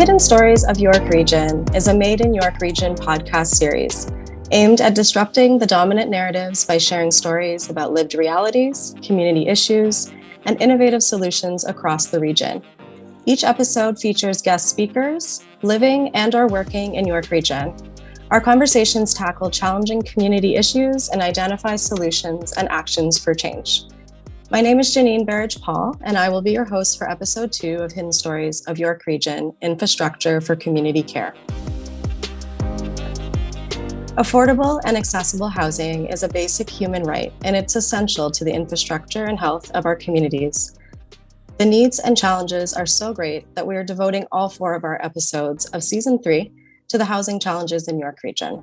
Hidden Stories of York Region is a Made in York Region podcast series aimed at disrupting the dominant narratives by sharing stories about lived realities, community issues, and innovative solutions across the region. Each episode features guest speakers living and/or working in York Region. Our conversations tackle challenging community issues and identify solutions and actions for change. My name is Janine Barrage-Paul, and I will be your host for episode 2 of Hidden Stories of York Region, Infrastructure for Community Care. Affordable and accessible housing is a basic human right, and it's essential to the infrastructure and health of our communities. The needs and challenges are so great that we are devoting all 4 of our episodes of season 3 to the housing challenges in York Region.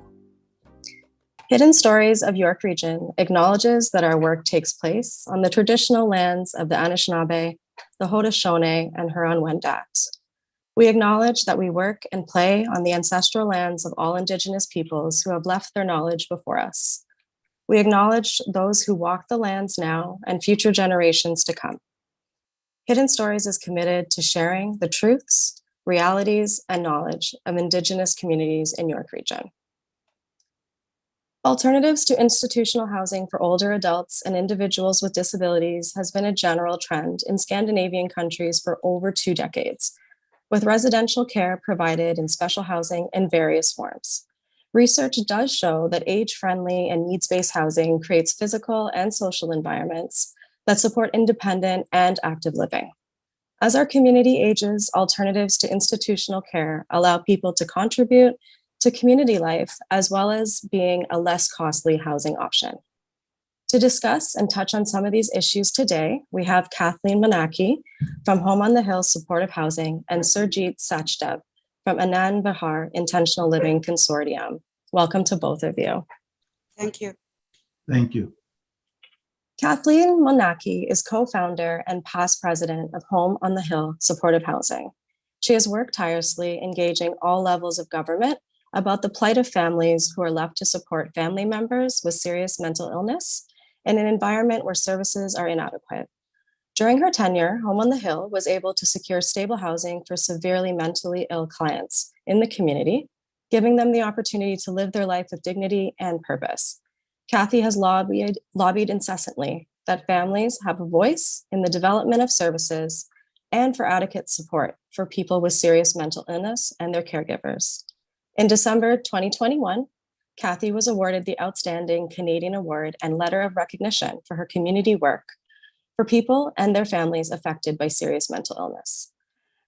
Hidden Stories of York Region acknowledges that our work takes place on the traditional lands of the Anishinaabe, the Haudenosaunee, and Huron-Wendat. We acknowledge that we work and play on the ancestral lands of all Indigenous peoples who have left their knowledge before us. We acknowledge those who walk the lands now and future generations to come. Hidden Stories is committed to sharing the truths, realities, and knowledge of Indigenous communities in York Region. Alternatives to institutional housing for older adults and individuals with disabilities has been a general trend in Scandinavian countries for over 2 decades, with residential care provided in special housing in various forms. Research does show that age-friendly and needs-based housing creates physical and social environments that support independent and active living. As our community ages, alternatives to institutional care allow people to contribute to community life, as well as being a less costly housing option. To discuss and touch on some of these issues today, we have Kathleen Mochnacki from Home on the Hill Supportive Housing and Surjit Sachdev from Anand Vihar Intentional Living Consortium. Welcome to both of you. Thank you. Thank you. Kathleen Mochnacki is co-founder and past president of Home on the Hill Supportive Housing. She has worked tirelessly engaging all levels of government about the plight of families who are left to support family members with serious mental illness in an environment where services are inadequate. During her tenure, Home on the Hill was able to secure stable housing for severely mentally ill clients in the community, giving them the opportunity to live their life with dignity and purpose. Kathy has lobbied incessantly that families have a voice in the development of services and for adequate support for people with serious mental illness and their caregivers. In December 2021, Kathy was awarded the Outstanding Canadian Award and Letter of Recognition for her community work for people and their families affected by serious mental illness.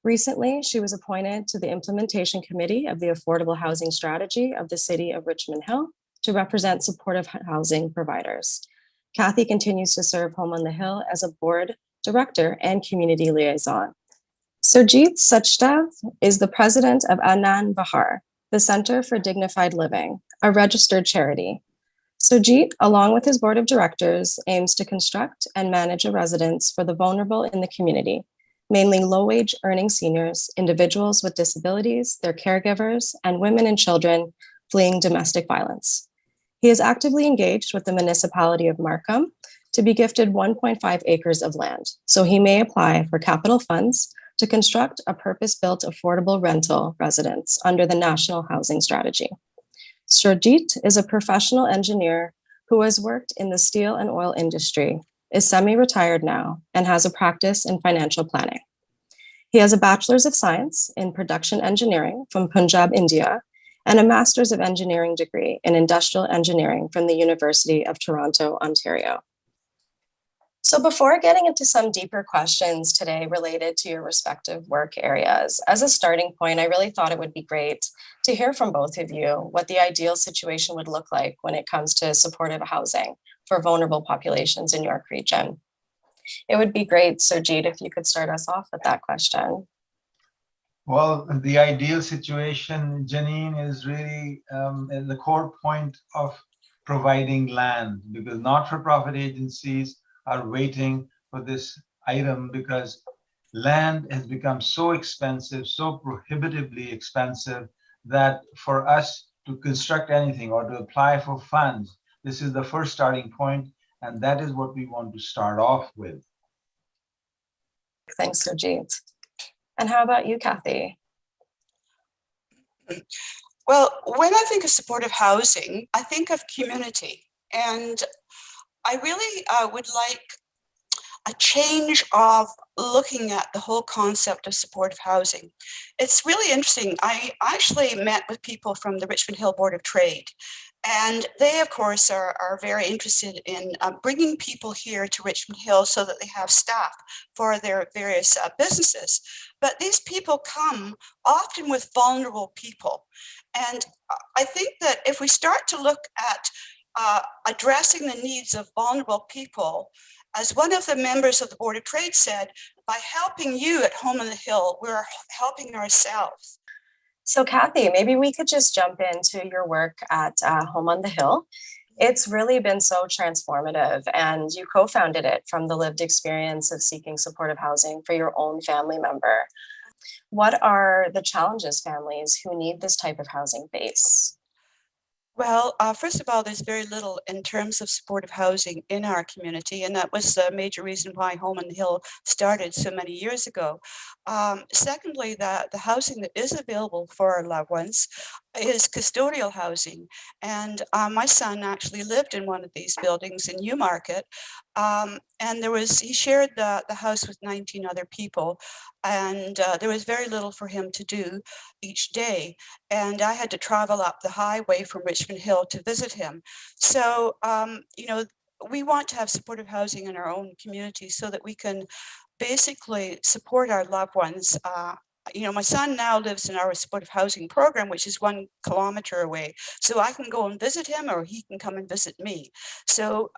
Recently, she was appointed to the Implementation Committee of the Affordable Housing Strategy of the City of Richmond Hill to represent supportive housing providers. Kathy continues to serve Home on the Hill as a board director and community liaison. Surjit Sachdev is the president of Anand Vihar, the Center for Dignified Living, a registered charity. Surjit, along with his board of directors, aims to construct and manage a residence for the vulnerable in the community, mainly low-wage earning seniors, individuals with disabilities, their caregivers, and women and children fleeing domestic violence. He is actively engaged with the municipality of Markham to be gifted 1.5 acres of land, so he may apply for capital funds to construct a purpose-built affordable rental residence under the National Housing Strategy. Surjit is a professional engineer who has worked in the steel and oil industry, is semi-retired now, and has a practice in financial planning. He has a Bachelor's of Science in Production Engineering from Punjab, India, and a Master's of Engineering degree in Industrial Engineering from the University of Toronto, Ontario. So before getting into some deeper questions today related to your respective work areas, as a starting point, I really thought it would be great to hear from both of you what the ideal situation would look like when it comes to supportive housing for vulnerable populations in York Region. It would be great, Surjit, if you could start us off with that question. Well, the ideal situation, Janine, is really the core point of providing land, because not-for-profit agencies are waiting for this item because land has become so expensive, so prohibitively expensive, that for us to construct anything or to apply for funds, this is the first starting point, and that is what we want to start off with. Thanks, Surjit. And how about you, Kathy? Well, when I think of supportive housing, I think of community. And I really would like a change of looking at the whole concept of supportive housing. It's really interesting. I actually met with people from the Richmond Hill Board of Trade, and they, of course, are very interested in bringing people here to Richmond Hill so that they have staff for their various businesses. But these people come often with vulnerable people. And I think that if we start to look at addressing the needs of vulnerable people, as one of the members of the Board of Trade said, by helping you at Home on the Hill, we're helping ourselves. So, Kathy, maybe we could just jump into your work at Home on the Hill. It's really been so transformative, and you co founded it from the lived experience of seeking supportive housing for your own family member. What are the challenges families who need this type of housing face? Well, first of all, there's very little in terms of supportive housing in our community, and that was a major reason why Home on the Hill started so many years ago. Secondly, the housing that is available for our loved ones is custodial housing, and my son actually lived in one of these buildings in Newmarket, and he shared the house with 19 other people, and there was very little for him to do each day. And I had to travel up the highway from Richmond Hill to visit him. So, we want to have supportive housing in our own community so that we can basically support our loved ones. My son now lives in our supportive housing program, which is 1 kilometer away. So I can go and visit him, or he can come and visit me. So,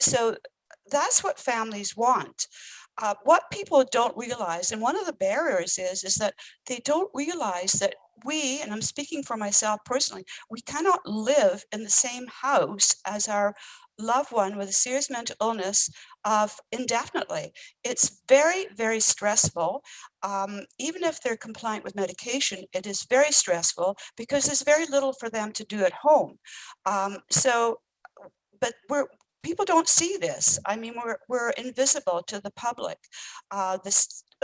so that's what families want. What people don't realize, and one of the barriers is that they don't realize that and I'm speaking for myself personally, we cannot live in the same house as our loved one with a serious mental illness of indefinitely. It's very, very stressful. Even if they're compliant with medication, it is very stressful because there's very little for them to do at home. But people don't see this. I mean, we're invisible to the public,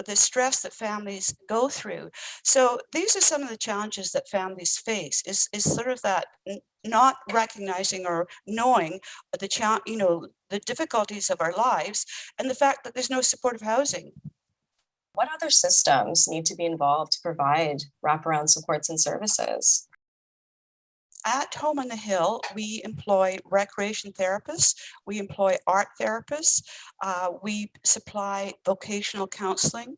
the stress that families go through. So these are some of the challenges that families face, is sort of that not recognizing or knowing the difficulties of our lives and the fact that there's no supportive housing. What other systems need to be involved to provide wraparound supports and services? At Home on the Hill, we employ recreation therapists, we employ art therapists, we supply vocational counseling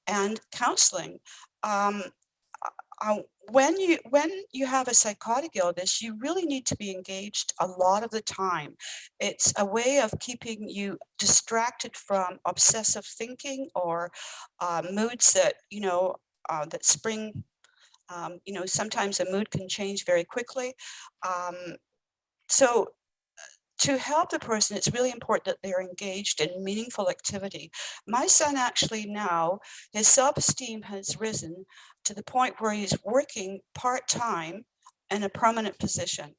and counseling. Um, when you have a psychotic illness, you really need to be engaged a lot of the time. It's a way of keeping you distracted from obsessive thinking or moods that that spring. Sometimes a mood can change very quickly. So to help the person, it's really important that they're engaged in meaningful activity. My son actually now, his self-esteem has risen to the point where he's working part-time in a permanent position.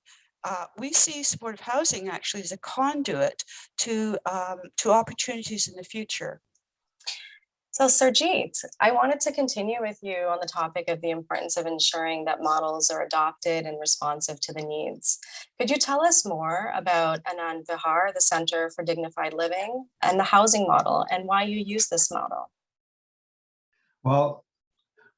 We see supportive housing actually as a conduit to opportunities in the future. So, Surjit, I wanted to continue with you on the topic of the importance of ensuring that models are adopted and responsive to the needs. Could you tell us more about Anand Vihar, the Center for Dignified Living, and the housing model, and why you use this model? Well,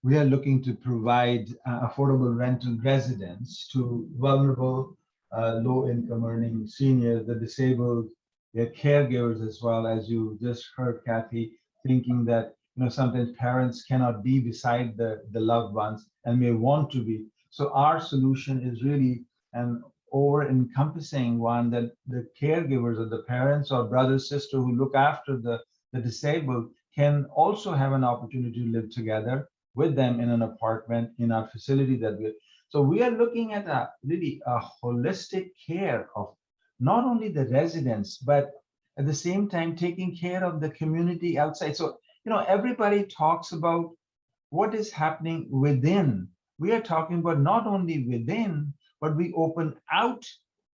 we are looking to provide affordable rental residence to vulnerable, low-income earning seniors, the disabled, their caregivers, as well. As you just heard Kathy, thinking that sometimes parents cannot be beside the loved ones and may want to be. So our solution is really an over-encompassing one, that the caregivers or the parents or brother, sister who look after the disabled can also have an opportunity to live together with them in an apartment in our facility that we are looking at a holistic care of not only the residents, but at the same time taking care of the community outside. So everybody talks about what is happening within. We are talking about not only within, but we open out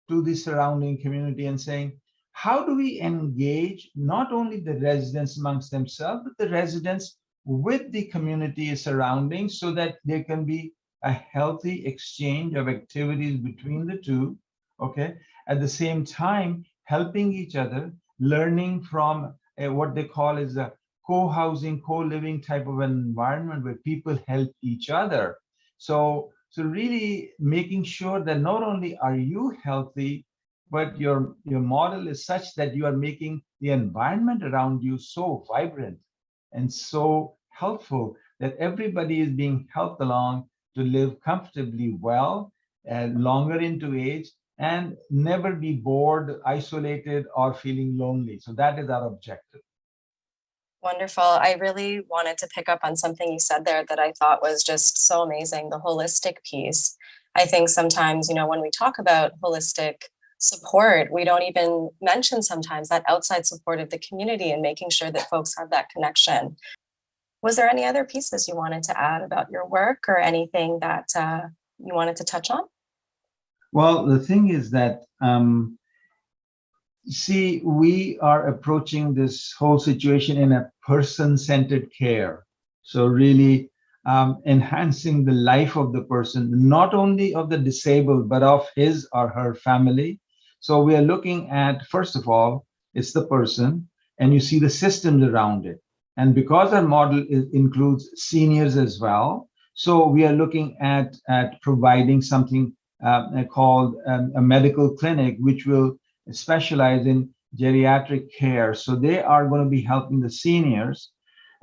to the surrounding community and saying, how do we engage not only the residents amongst themselves, but the residents with the community surrounding, so that there can be a healthy exchange of activities between the two, okay? At the same time, helping each other, learning from what they call is a co-housing, co-living type of an environment where people help each other. So really making sure that not only are you healthy, but your model is such that you are making the environment around you so vibrant and so helpful that everybody is being helped along to live comfortably well, longer into age, and never be bored, isolated, or feeling lonely. So that is our objective. Wonderful. I really wanted to pick up on something you said there that I thought was just so amazing, the holistic piece. I think sometimes, when we talk about holistic support, we don't even mention sometimes that outside support of the community and making sure that folks have that connection. Was there any other pieces you wanted to add about your work or anything that you wanted to touch on? Well, the thing is that see, we are approaching this whole situation in a person-centered care. So really enhancing the life of the person, not only of the disabled, but of his or her family. So we are looking at, first of all, it's the person, and you see the systems around it. And because our model includes seniors as well, so we are looking at providing something called a medical clinic, which will specialize in geriatric care. So they are going to be helping the seniors.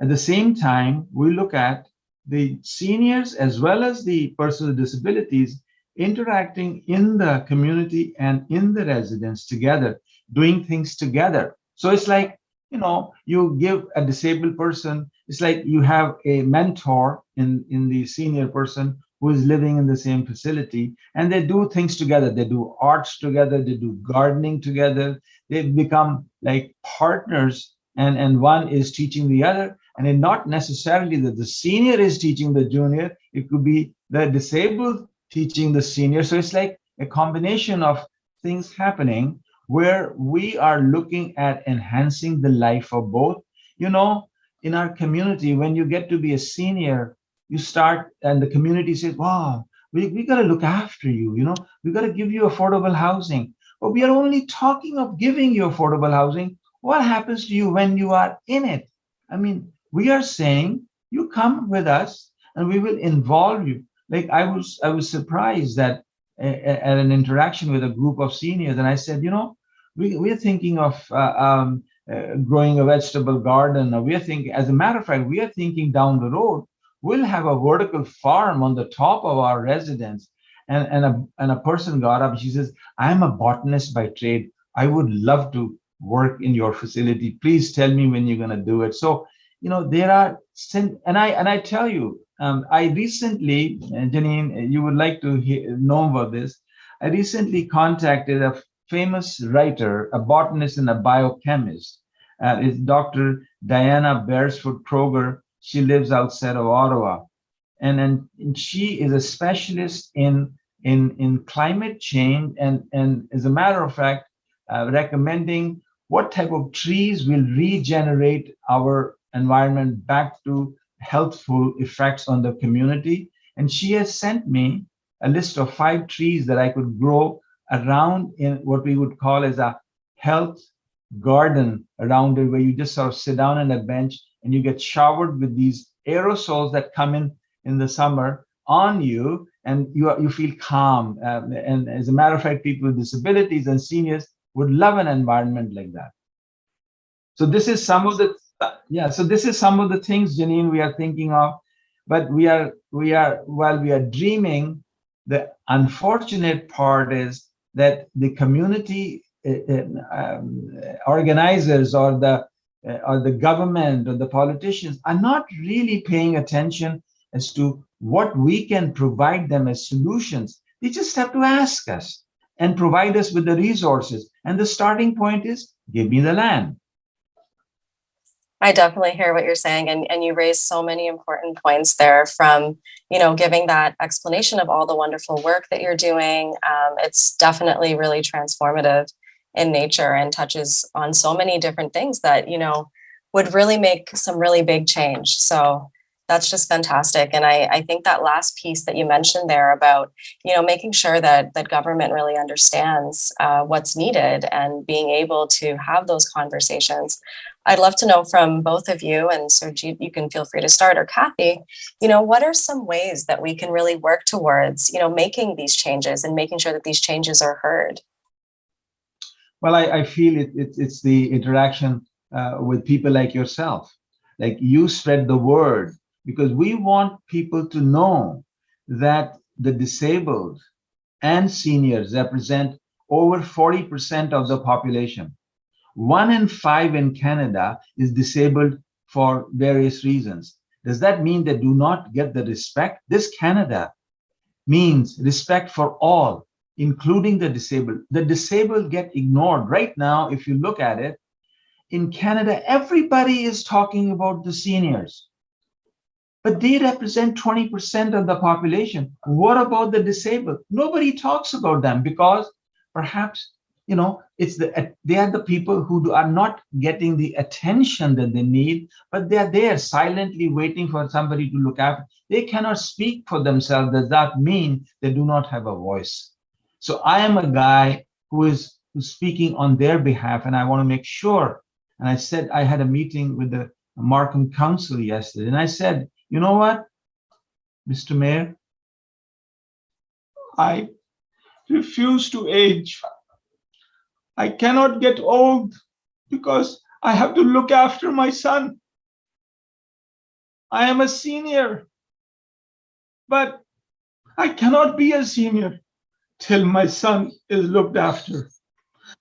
At the same time, we look at the seniors as well as the persons with disabilities interacting in the community and in the residence together, doing things together. So it's like, you give a disabled person, it's like you have a mentor in the senior person who is living in the same facility, and they do things together. They do arts together, they do gardening together, they become like partners, and one is teaching the other. And it not necessarily that the senior is teaching the junior, it could be the disabled teaching the senior. So it's like a combination of things happening where we are looking at enhancing the life of both. In our community, when you get to be a senior, you start, and the community says, wow, we got to look after you, we got to give you affordable housing. But we are only talking of giving you affordable housing. What happens to you when you are in it? I mean, we are saying you come with us and we will involve you. Like I was surprised that at an interaction with a group of seniors, and I said, we're thinking of growing a vegetable garden, or we're thinking, as a matter of fact, we are thinking down the road, we'll have a vertical farm on the top of our residence. And a person got up, she says, I'm a botanist by trade. I would love to work in your facility. Please tell me when you're going to do it. So, there are, and I tell you, I recently, Janine, you would like to know about this. I recently contacted a famous writer, a botanist and a biochemist. Is Dr. Diana Beresford Kroger. She lives outside of Ottawa, and she is a specialist in climate change, and as a matter of fact, recommending what type of trees will regenerate our environment back to healthful effects on the community. And she has sent me a list of 5 trees that I could grow around in what we would call as a health garden around it, where you just sort of sit down on a bench and you get showered with these aerosols that come in the summer on you, and you feel calm. And as a matter of fact, people with disabilities and seniors would love an environment like that. So this is some of the So this is some of the things, Janine, we are thinking of. But while we are dreaming, the unfortunate part is that the community organizers or the government or the politicians are not really paying attention as to what we can provide them as solutions. They just have to ask us and provide us with the resources. And the starting point is, give me the land. I definitely hear what you're saying. And you raised so many important points there, from, giving that explanation of all the wonderful work that you're doing. It's definitely really transformative in nature and touches on so many different things that, would really make some really big change. So That's just fantastic. And I think that last piece that you mentioned there about, making sure that government really understands what's needed and being able to have those conversations. I'd love to know from both of you, and Surjit, you can feel free to start, or Kathy, what are some ways that we can really work towards, making these changes and making sure that these changes are heard? Well, I feel it's the interaction with people like yourself. Like you spread the word, because we want people to know that the disabled and seniors represent over 40% of the population. 1 in 5 in Canada is disabled for various reasons. Does that mean they do not get the respect? This Canada means respect for all, including the disabled. The disabled get ignored. Right now, if you look at it, in Canada, everybody is talking about the seniors, but they represent 20% of the population. What about the disabled? Nobody talks about them because perhaps, they are the people who are not getting the attention that they need, but they are there silently waiting for somebody to look after. They cannot speak for themselves. Does that mean they do not have a voice? So I am a guy who's speaking on their behalf, and I want to make sure. And I said, I had a meeting with the Markham Council yesterday, and I said, you know what, Mr. Mayor, I refuse to age. I cannot get old because I have to look after my son. I am a senior, but I cannot be a senior till my son is looked after.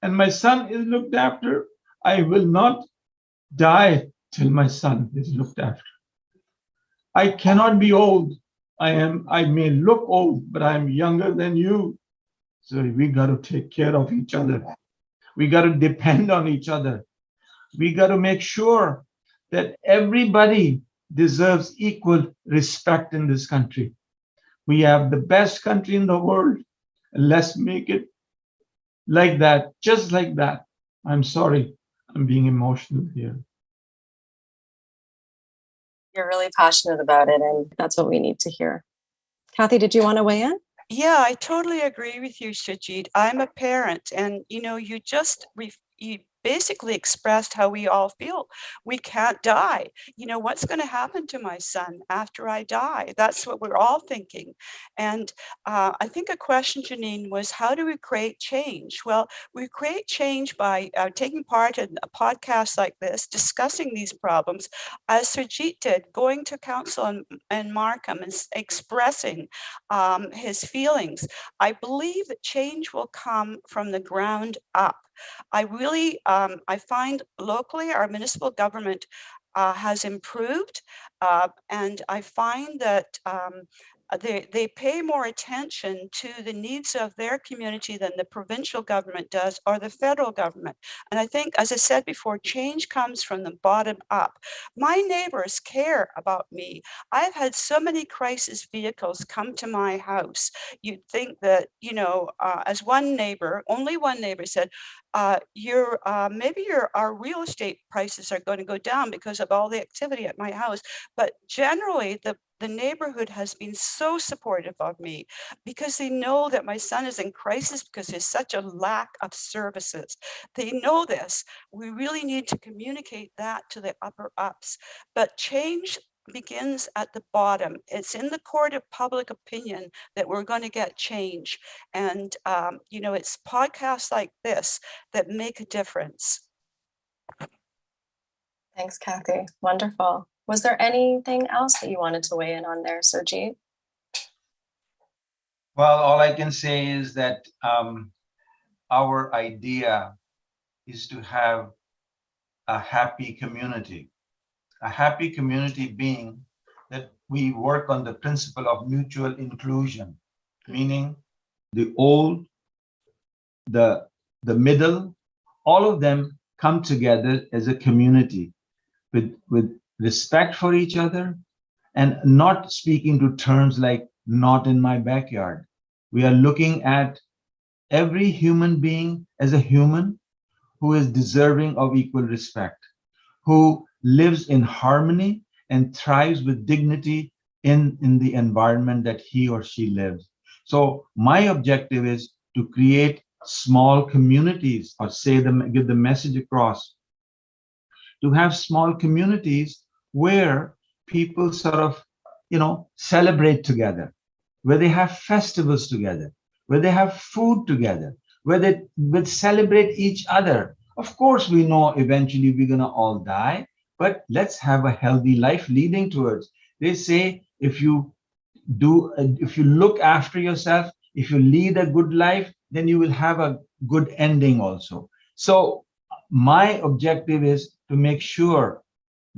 And my son is looked after. I will not die till my son is looked after. I cannot be old. I may look old, but I'm younger than you. So we got to take care of each other. We got to depend on each other. We got to make sure that everybody deserves equal respect in this country. We have the best country in the world. Let's make it like that, just like that. I'm sorry, I'm being emotional here. You're really passionate about it, and that's what we need to hear. Kathy, did you want to weigh in? Yeah, I totally agree with you, Surjit. I'm a parent, and you basically expressed how we all feel. We can't die. What's going to happen to my son after I die? That's what we're all thinking. And I think a question, Janine, was how do we create change? Well, we create change by taking part in a podcast like this, discussing these problems, as Surjit did, going to council and Markham and expressing his feelings. I believe that change will come from the ground up. I find locally our municipal government has improved, and I find that they pay more attention to the needs of their community than the provincial government does, or the federal government. And I think, as I said before, change comes from the bottom up. My neighbors care about me. I've had so many crisis vehicles come to my house. You'd think that, as only one neighbor said, maybe our real estate prices are going to go down because of all the activity at my house. But generally, the neighborhood has been so supportive of me because they know that my son is in crisis because there's such a lack of services. They know this. We really need to communicate that to the upper ups. But change begins at the bottom. It's in the court of public opinion that we're going to get change. And, it's podcasts like this that make a difference. Thanks, Kathy. Wonderful. Was there anything else that you wanted to weigh in on there, Surjit? Well, all I can say is that our idea is to have a happy community. A happy community being that we work on the principle of mutual inclusion, meaning the old, the middle, all of them come together as a community with respect for each other and not speaking to terms like not in my backyard. We are looking at every human being as a human who is deserving of equal respect, who lives in harmony and thrives with dignity in the environment that he or she lives. So my objective is to create small communities, or give the message across, to have small communities where people sort of, celebrate together, where they have festivals together, where they have food together, where they will celebrate each other. Of course, we know eventually we're going to all die, but let's have a healthy life leading towards. They say if you look after yourself, if you lead a good life, then you will have a good ending also. So my objective is to make sure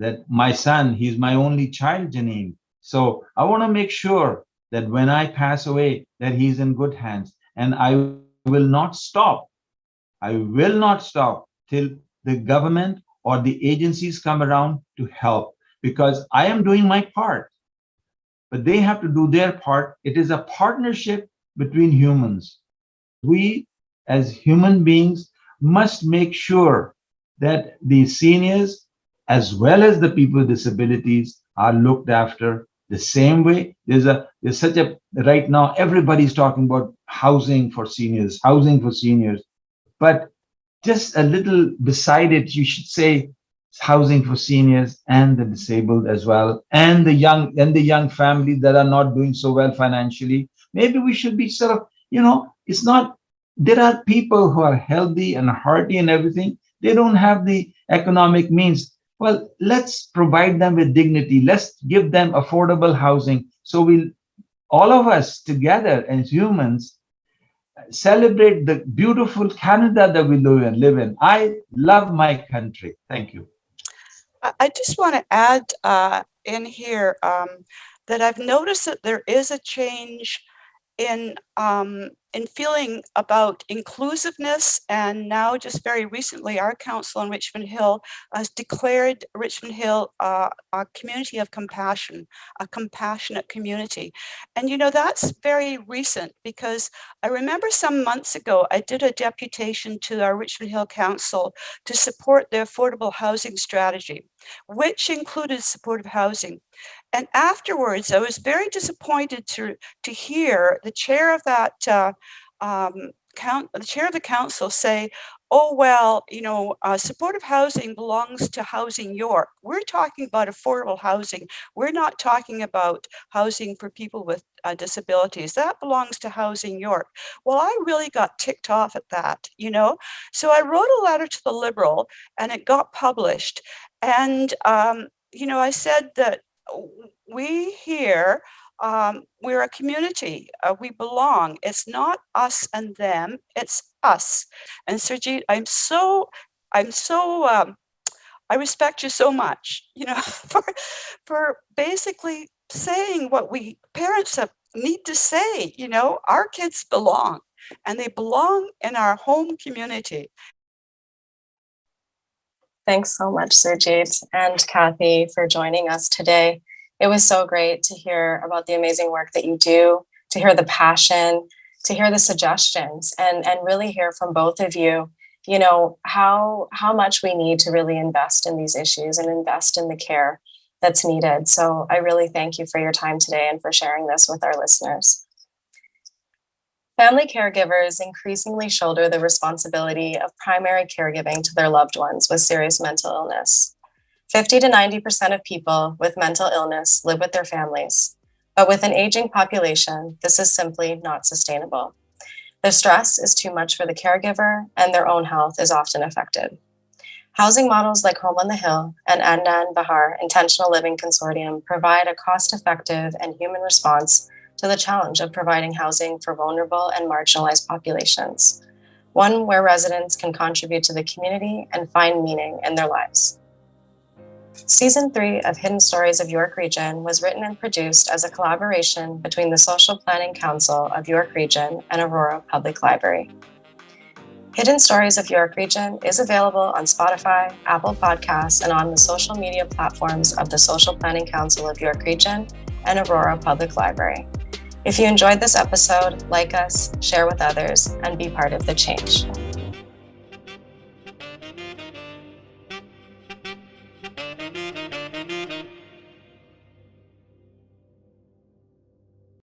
that my son, he's my only child, Janine. So I want to make sure that when I pass away, that he's in good hands. And I will not stop. I will not stop till the government or the agencies come around to help, because I am doing my part, but they have to do their part. It is a partnership between humans. We, as human beings, must make sure that the seniors, as well as the people with disabilities, are looked after the same way. Right now, everybody's talking about housing for seniors, but just a little beside it, you should say housing for seniors and the disabled as well, and the young families that are not doing so well financially. Maybe we should be sort of, it's not, there are people who are healthy and hearty and everything. They don't have the economic means. Well, let's provide them with dignity. Let's give them affordable housing. So all of us together as humans, celebrate the beautiful Canada that we live in. I love my country. Thank you. I just want to add in here that I've noticed that there is a change in feeling about inclusiveness, and now just very recently our council in Richmond Hill has declared Richmond Hill a community of compassion, a compassionate community. And that's very recent, because I remember some months ago I did a deputation to our Richmond Hill Council to support the affordable housing strategy, which included supportive housing. And afterwards, I was very disappointed to hear the chair of that the chair of the council say, "Oh well, supportive housing belongs to Housing York. We're talking about affordable housing. We're not talking about housing for people with disabilities. That belongs to Housing York." Well, I really got ticked off at that, So I wrote a letter to the Liberal, and it got published. And I said that we here, we're a community. We belong. It's not us and them. It's us. And Surjit, I respect you so much, for basically saying what we parents need to say. Our kids belong, and they belong in our home community. Thanks so much, Surjit and Kathy, for joining us today. It was so great to hear about the amazing work that you do, to hear the passion, to hear the suggestions, and really hear from both of you, how much we need to really invest in these issues and invest in the care that's needed. So I really thank you for your time today and for sharing this with our listeners. Family caregivers increasingly shoulder the responsibility of primary caregiving to their loved ones with serious mental illness. 50 to 90% of people with mental illness live with their families, but with an aging population, this is simply not sustainable. The stress is too much for the caregiver, and their own health is often affected. Housing models like Home on the Hill and Anand Vihar Intentional Living Consortium provide a cost-effective and human response to the challenge of providing housing for vulnerable and marginalized populations, one where residents can contribute to the community and find meaning in their lives. Season 3 of Hidden Stories of York Region was written and produced as a collaboration between the Social Planning Council of York Region and Aurora Public Library. Hidden Stories of York Region is available on Spotify, Apple Podcasts, and on the social media platforms of the Social Planning Council of York Region and Aurora Public Library. If you enjoyed this episode, like us, share with others, and be part of the change.